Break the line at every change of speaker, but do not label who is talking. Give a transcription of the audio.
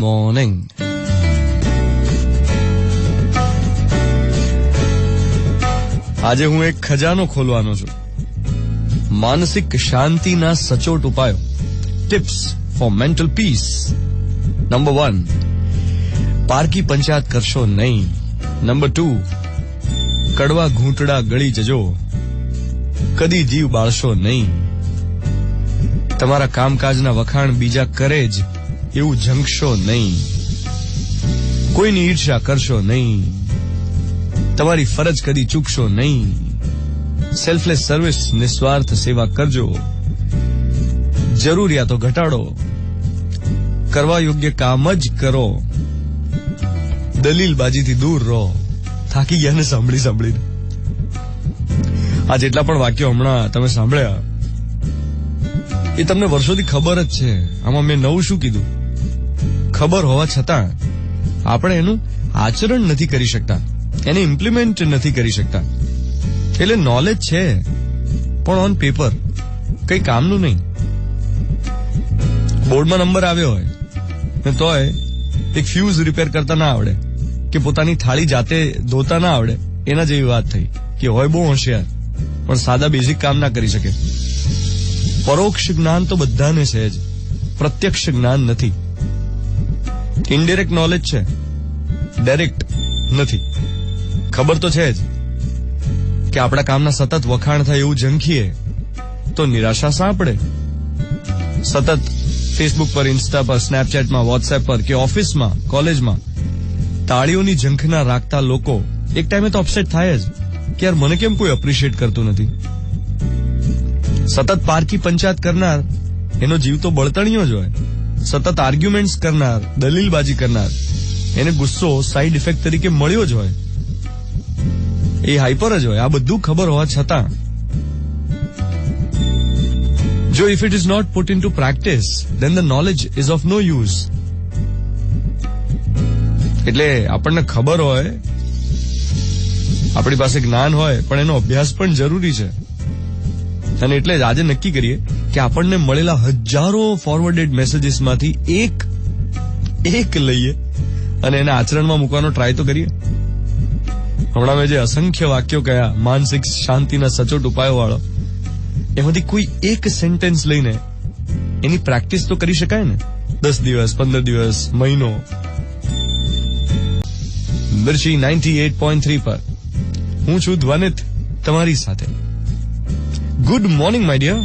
Morning. આજે હું એક ખજાનો ખોલવાનો છું. માનસિક શાંતિના સચોટ ઉપાયો. Tips for mental peace. Number 1, પારકી પંચાયત કરશો નહીં. નંબર 2, કડવા ઘૂંટડા ગળી જજો. કદી જીવ બાળશો નહીં. તમારા કામકાજના વખાણ બીજા કરે જ એવું ઝંખશો નહીં. કોઈની ઈર્ષ્યા કરશો નહીં. તમારી ફરજ કદી ચૂકશો નહીં. સેલ્ફલેસ સર્વિસ, નિસ્વાર્થ સેવા કરજો. જરૂરિયાતો ઘટાડો. કરવા યોગ્ય કામ જ કરો. દલીલબાજીથી દૂર રહો. થાકી ગયા ને સાંભળીને. આ જેટલા પણ વાક્યો હમણાં તમે સાંભળ્યા એ તમને વર્ષોથી ખબર જ છે. આમાં મેં નવું શું કીધું? ખબર હોવા છતાં આપણે એનું આચરણ નથી કરી શકતા, એને ઇમ્પ્લિમેન્ટ નથી કરી શકતા. એટલે નોલેજ છે પણ ઓન પેપર, કઈ કામનું નહીં. બોર્ડમાં નંબર આવ્યો હોય ને તોય એક ફ્યુઝ રિપેર કરતા ના આવડે કે પોતાની થાળી જાતે ધોતા ના આવડે, એના જેવી વાત થઈ કે હોય બહુ હોશિયાર પણ સાદા બેઝિક કામ ના કરી શકે. પરોક્ષ જ્ઞાન તો બધાને છે જ, પ્રત્યક્ષ જ્ઞાન નથી. ઇનડાયરેક્ટ નોલેજ છે, ડાયરેક્ટ નથી. ખબર તો છે જ કે આપણા કામના સતત વખાણ થાય એવું ઝંખીએ તો નિરાશા સાંપડે. સતત ફેસબુક પર, ઇન્સ્ટા પર, સ્નેપચેટમાં, વોટ્સએપ પર કે ઓફિસમાં, કોલેજમાં તાળીઓની ઝંખના રાખતા લોકો એક ટાઈમે તો અપસેટ થાય જ કે યાર મને કેમ કોઈ એપ્રિશિએટ કરતું નથી. સતત પારકી પંચાયત કરનાર એનો જીવ તો બળતણીયો જ હોય. સતત આર્ગ્યુમેન્ટ્સ કરનાર, દલીલબાજી કરનાર, એને ગુસ્સો સાઇડ ઇફેક્ટ તરીકે મળ્યો જ હોય. એ હાઈપર જ હોય. આ બધું ખબર હોવા છતાં જો if it is not put into practice then the knowledge is of no use. એટલે આપણને ખબર હોય, આપણી પાસે જ્ઞાન હોય, પણ એનો અભ્યાસ પણ જરૂરી છે. અને એટલે જ આજે નક્કી કરીએ કે આપણને મળેલા હજારો ફોરવર્ડેડ મેસેજીસમાંથી એક લઈએ અને એને આચરણમાં મૂકવાનો ટ્રાય તો કરીએ. હમણાં મેં જે અસંખ્ય વાક્યો કયા માનસિક શાંતિના સચોટ ઉપાયો વાળો, એમાંથી કોઈ એક સેન્ટેન્સ લઈને એની પ્રેક્ટિસ તો કરી શકાય ને. 10 દિવસ, 15 દિવસ, મહિનો. મિર્ચી 98.3 પર હું છું ધ્વનિત તમારી સાથે. Good morning my dear.